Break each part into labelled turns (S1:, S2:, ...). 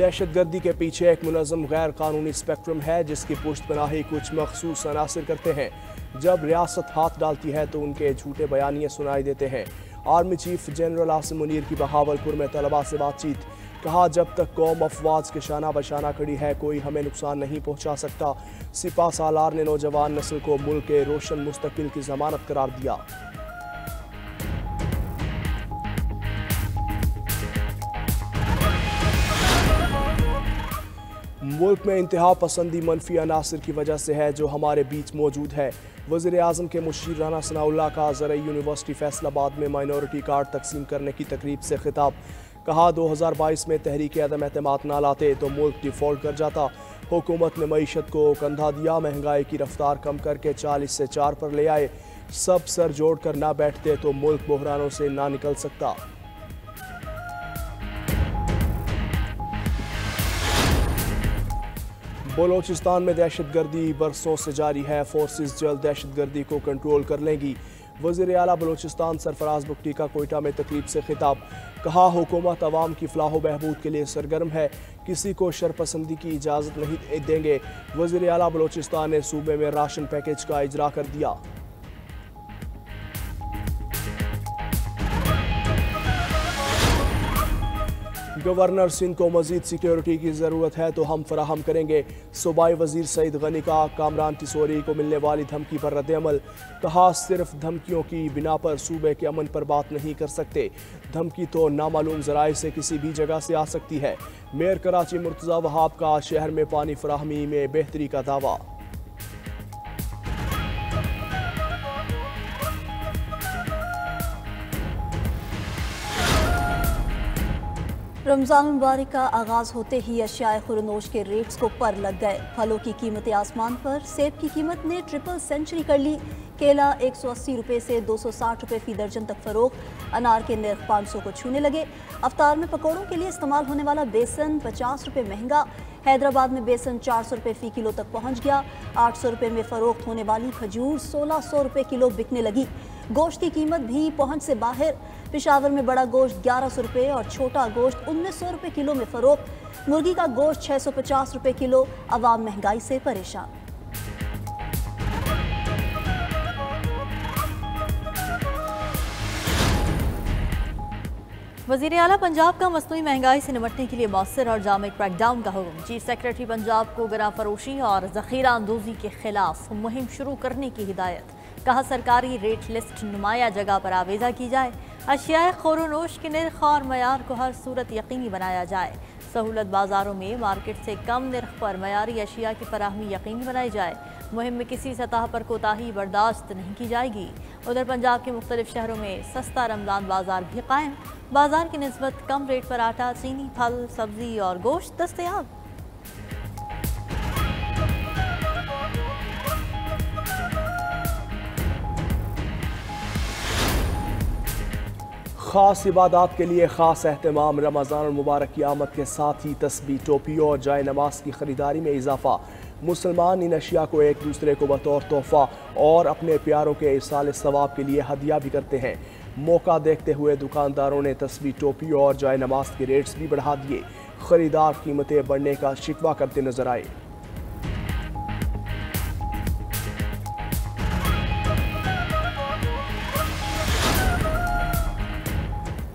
S1: दहशतगर्दी के पीछे एक मुनज़्ज़म गैर कानूनी स्पेक्ट्रम है जिसकी पुश्तपनाही कुछ मखसूस अनासिर करते हैं। जब रियासत हाथ डालती है तो उनके झूठे बयानिए सुनाई देते हैं। Army chief general Asim Munir की बहावलपुर में तलबा से बातचीत, कहा जब तक कौम अफवाज के शाना बशाना खड़ी है कोई हमें नुकसान नहीं पहुंचा सकता। सिपा सालार ने नौजवान नस्ल को मुल्क के रोशन मुस्तकबिल की जमानत करार दिया। मुल्क में इंतहा पसंदी मनफी अनासर की वजह से है जो हमारे बीच मौजूद है। वज़ीर आज़म के मुशीर राना सनाउल्लाह का ज़रई यूनिवर्सिटी फैसलाबाद में माइनॉरिटी कार्ड तकसीम करने की तकरीब से खिताब, कहा 2022 में तहरीक अदम एतमाद ना लाते तो मुल्क डिफ़ॉल्ट कर जाता। हुकूमत ने मईशत को कंधा दिया, महंगाई की रफ्तार कम करके 40 से 4 पर ले आए। सब सर जोड़ कर ना बैठते तो मुल्क बहरानों से ना निकल सकता। बलोचिस्तान में दहशतगर्दी बरसों से जारी है, फोर्सेस जल्द दहशतगर्दी को कंट्रोल कर लेंगी। वज़ीर आला बलोचिस्तान सरफराज बुगटी का कोयटा में तकरीब से खिताब, कहा हुकूमत अवाम की फलाह बहबूद के लिए सरगर्म है, किसी को शरपसंदी की इजाज़त नहीं देंगे। वज़ीर आला बलोचिस्तान ने सूबे में राशन पैकेज का इजरा कर दिया। गवर्नर सिंध को मजीद सिक्योरिटी की ज़रूरत है तो हम फराहम करेंगे। सूबाई वजीर सईद गनी का कामरान टिसोरी को मिलने वाली धमकी पर रद्द-ए-अमल, कहा सिर्फ धमकियों की बिना पर सूबे के अमन पर बात नहीं कर सकते। धमकी तो नामालूम ज़राए से किसी भी जगह से आ सकती है। मेयर कराची मुर्तज़ा वहाब का शहर में पानी फराहमी में बेहतरी का दावा।
S2: रमज़ान मुबारक का आगाज़ होते ही अशियाए खुरनोश के रेट्स को पर लग गए। फलों की कीमतें आसमान पर, सेब की कीमत ने ट्रिपल सेंचुरी कर ली। केला 180 रुपये से 260 रुपये फी दर्जन तक फरोख्त, अनार के नर्ख 500 को छूने लगे। अफ्तार में पकौड़ों के लिए इस्तेमाल होने वाला बेसन 50 रुपये महंगा। हैदराबाद में बेसन 400 रुपये फ़ी किलो तक पहुँच गया। 800 रुपये में फ़रोख्त होने वाली खजूर 1600 रुपये किलो बिकने लगी। गोश्त की कीमत भी पहुँच से बाहर। पेशावर में बड़ा गोश्त 1100 रुपये और छोटा गोश्त 1900 रुपये किलो में फ़रोख्त। मुर्गी का गोश्त 650 रुपये किलो। अवाम महंगाई से परेशान।
S3: वज़ीर आला पंजाब का मसनूई महंगाई से निपटने के लिए मौसर और जामे क्रैकडाउन का हुक्म। चीफ सेक्रेटरी पंजाब को गरा फरोशी और ज़ख़ीरा अंदोज़ी के खिलाफ मुहिम शुरू करने की हिदायत, कहा सरकारी रेट लिस्ट नुमाया जगह पर आवेजा की जाए। अशियाए खोरोनोश के निर्ख और मयार को हर सूरत यकीनी बनाया जाए। सहूलत बाज़ारों में मार्केट से कम निर्ख पर मयारी अशिया की फराहमी यकीनी बनाई जाए। मुहिम में किसी सतह पर कोताही बर्दाश्त नहीं की जाएगी। उधर पंजाब के मुख्तलिफ शहरों में सस्ता रमज़ान बाजार भी कायम। बाजार की निस्बत कम रेट पर आटा, चीनी, फल, सब्जी और गोश्त दस्तयाब।
S1: ख़ास इबादत के लिए ख़ास एहतमाम। रमज़ान मुबारक की आमद के साथ ही तस्बीह, टोपियों और जाए नमाज की ख़रीदारी में इजाफा। मुसलमान इन अशिया को एक दूसरे को बतौर तोहफ़ा और अपने प्यारों के इरसाल सवाब के लिए हदिया भी करते हैं। मौका देखते हुए दुकानदारों ने तस्बीह, टोपियों और जाए नमाज के रेट्स भी बढ़ा दिए। ख़रीदार कीमतें बढ़ने का शिकवा करते नजर आए।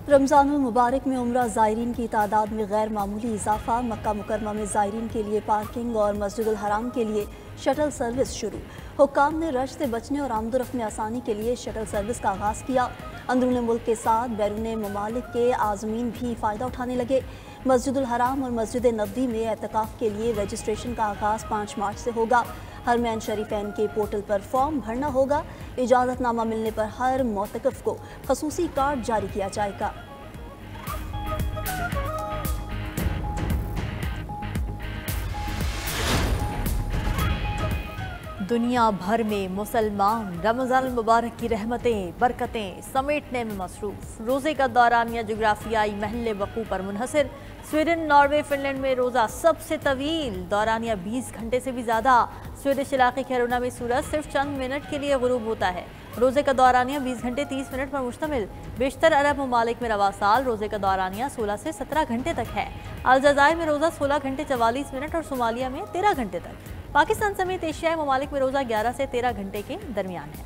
S2: रमज़ान मुबारक में उम्रा ज़ायरीन की तादाद में गैर मामूली इजाफा। मक्का मुकरमा में ज़ायरीन के लिए पार्किंग और मस्जिदुल हराम के लिए शटल सर्विस शुरू। हुक्काम ने रश से बचने और आमदोरफ्त में आसानी के लिए शटल सर्विस का आगाज़ किया। अंदरूनी मुल्क के साथ बैरून ममालिक के आज़मीन भी फ़ायदा उठाने लगे। मस्जिदुल हराम और मस्जिद नबवी में एतकाफ़ के लिए रजिस्ट्रेशन का आगाज़ 5 मार्च से होगा। हरमैन शरीफैन के पोर्टल पर फॉर्म भरना होगा। इजाज़तनामा मिलने पर हर मोतकफ़ को ख़ुसूसी कार्ड जारी किया जाएगा।
S3: दुनिया भर में मुसलमान रमज़ान मुबारक की रहमतें बरकतें समेटने में मसरूफ। रोज़े का दौरानिया जोग्राफियाई महल वक़ू पर मुनहसर। स्वीडन, नॉर्वे, फिनलैंड में रोज़ा सबसे तवील, दौरानिया 20 घंटे से भी ज़्यादा। स्वीडिश इलाके कैरोना में सूरज सिर्फ चंद मिनट के लिए गुरूब होता है। रोज़े का दौरानिया 20 घंटे 30 मिनट पर मुश्तमिल। बेशतर अरब ममालिक में रवा साल रोज़े का दौरानिया 16 से 17 घंटे तक है। अलजायर में रोज़ा 16 घंटे 44 मिनट और सोमालिया में 13 घंटे तक। पाकिस्तान समेत एशियाई ममालिक में रोज़ा 11 से 13 घंटे के दरमियान है।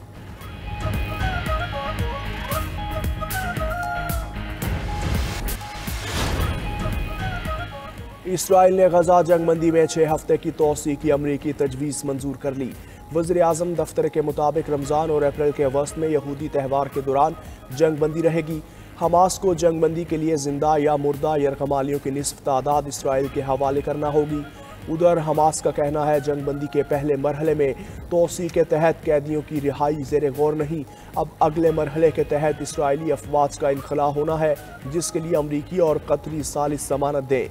S1: इसराइल ने गजा जंगबंदी में 6 हफ्ते की तोसी की अमरीकी तजवीज़ मंजूर कर ली। वज़ीर-ए-आज़म दफ्तर के मुताबिक रमज़ान और अप्रैल के वस्त में यहूदी त्यौहार के दौरान जंगबंदी रहेगी। हमास को जंगबंदी के लिए जिंदा या मुर्दा यरगमालियों की निस्फ तादाद इसराइल के हवाले करना होगी। उधर हमास का कहना है जंगबंदी के पहले मरहले में तोसी के तहत कैदियों की रिहाई ज़ेरे गौर नहीं। अब अगले मरहले के तहत इसराइली अफवाज का इनखला होना है, जिसके लिए अमरीकी और कतरी सालिस जमानत दें।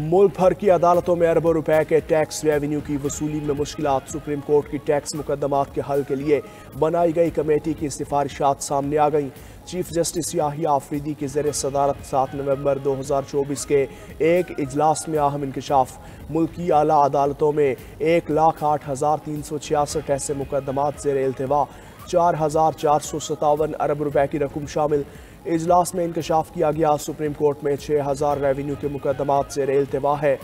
S1: मुल्क भर की अदालतों में अरबों रुपए के टैक्स रेवेन्यू की वसूली में मुश्किलात। सुप्रीम कोर्ट की टैक्स मुकदमात के हल के लिए बनाई गई कमेटी की सिफारिशात सामने आ गईं। चीफ जस्टिस याहिया आफरीदी की ज़ेर सदारत 7 नवंबर 2024 के एक इजलास में अहम इंकशाफ। मुल्की आला अदालतों में 1,08,366 ऐसे मुकदमात ज़ेर इल्तिवा, 4,457 अरब रुपए की रकम शामिल। इजलास में इंकशाफ किया गया सुप्रीम कोर्ट में 6,000 रेवेन्यू के मुकदमात ज़ेर इल्तिवा है।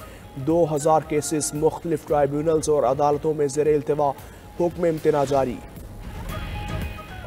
S1: 2,000 केसेस मुख्तलिफ ट्राइब्यूनल्स और अदालतों में ज़ेर इल्तिवा। हुक्म इम्तना जारी।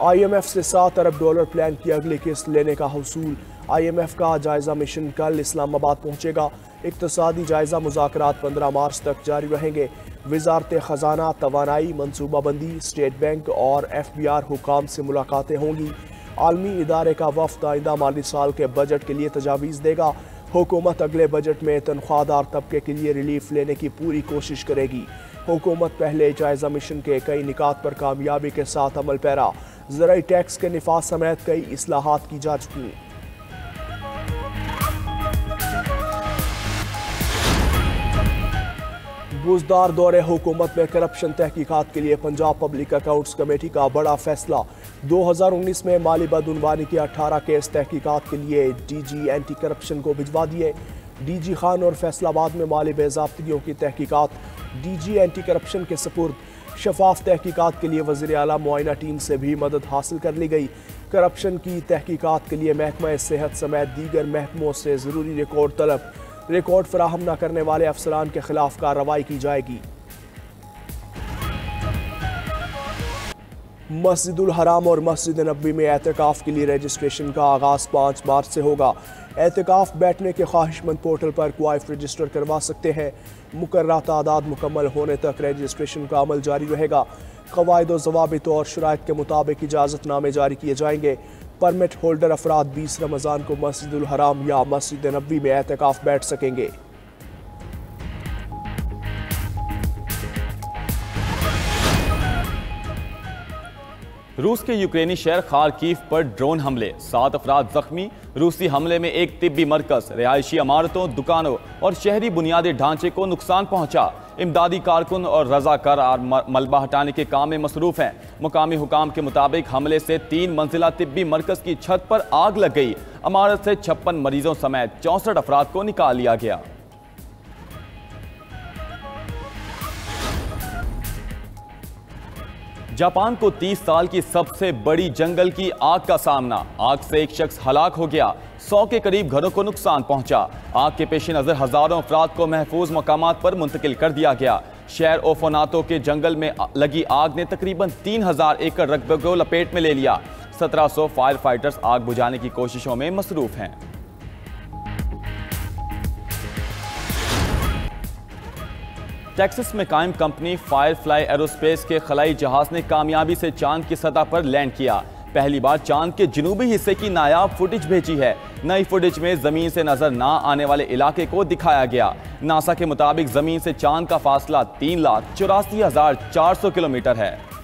S1: IMF से $7 अरब प्लान की अगली किस्त लेने का हसूल। IMF का जायजा मिशन कल इस्लामाबाद पहुंचेगा। इक्तसादी जायजा मुज़ाकरात 15 मार्च तक जारी रहेंगे। वजारत ख़जाना, तवानाई, मनसूबाबंदी, स्टेट बैंक और FBR हुकाम से मुलाकातें होंगी। आलमी इदारे का वफ़द आइंदा माली साल के बजट के लिए तजावीज़ देगा। हुकूमत अगले बजट में तनख्वाहदार तबके के लिए रिलीफ लेने की पूरी कोशिश करेगी। हुकूमत पहले जायजा मिशन के कई निकात पर कामयाबी के साथ अमल पैरा। ज़राई टैक्स के निफाज समेत कई इस्लाहात की जा चुकी। बुजदार दौरे हुकूमत में करप्शन तहकीकात के लिए पंजाब पब्लिक अकाउंट्स कमेटी का बड़ा फैसला। 2019 में माली बदउनवानी के 18 केस तहकीकात के लिए DG एंटी करप्शन को भिजवा दिए। DG खान और फैसलाबाद में माली बेज़ाब्तियों की तहकीकात DG एंटी करप्शन के सपुर्द। शफाफ तहकीकात के लिए वज़ीर आला मुआयना टीम से भी मदद हासिल कर ली गई। करप्शन की तहकीकात के लिए महकमा सेहत समेत दीगर महकमों से ज़रूरी रिकॉर्ड तलब। रिकॉर्ड फराहम न करने वाले अफसरान के खिलाफ कार्रवाई की जाएगी। मस्जिदुल हराम और मस्जिद नबवी में एहतिकाफ के लिए रजिस्ट्रेशन का आगाज़ 5 मार्च से होगा। एहतिकाफ बैठने के ख्वाहिशमंद पोर्टल पर क्वाइफ रजिस्टर करवा सकते हैं। मुकर्रर तादाद मुकम्मल होने तक रजिस्ट्रेशन का अमल जारी रहेगा। क़वाइद व ज़वाबित और शराइत के मुताबिक इजाज़तनामे जारी किए जाएंगे। परमिट होल्डर अफराद 20 रमज़ान को मस्जिदुल हराम या मस्जिद नबवी में एहतिकाफ बैठ सकेंगे।
S4: रूस के यूक्रेनी शहर खार्किव पर ड्रोन हमले, 7 अफराद जख्मी। रूसी हमले में एक तिब्बी मरकज, रिहायशी इमारतों, दुकानों और शहरी बुनियादी ढांचे को नुकसान पहुंचा। इमदादी कारकुन और रजाकार मलबा हटाने के काम में मसरूफ हैं। मुकामी हुकाम के मुताबिक हमले से 3 मंजिला तिब्बी मरकज की छत पर आग लग गई। इमारत से 56 मरीजों समेत 64 अफराद को निकाल लिया गया। जापान को 30 साल की सबसे बड़ी जंगल की आग का सामना। आग से एक शख्स हलाक हो गया, 100 के करीब घरों को नुकसान पहुंचा। आग के पेश नज़र हजारों अफराद को महफूज मकामात पर मुंतकिल कर दिया गया। शहर ओफोनातो के जंगल में लगी आग ने तकरीबन 3000 एकड़ रकबे को लपेट में ले लिया। 1700 फायर फाइटर्स आग बुझाने की कोशिशों में मसरूफ हैं। टेक्सास में कायम कंपनी फायरफ्लाई एरोस्पेस के खलाई जहाज ने कामयाबी से चांद की सतह पर लैंड किया। पहली बार चांद के जनूबी हिस्से की नायाब फुटेज भेजी है। नई फुटेज में जमीन से नजर ना आने वाले इलाके को दिखाया गया। नासा के मुताबिक जमीन से चांद का फासला 3,84,400 किलोमीटर है।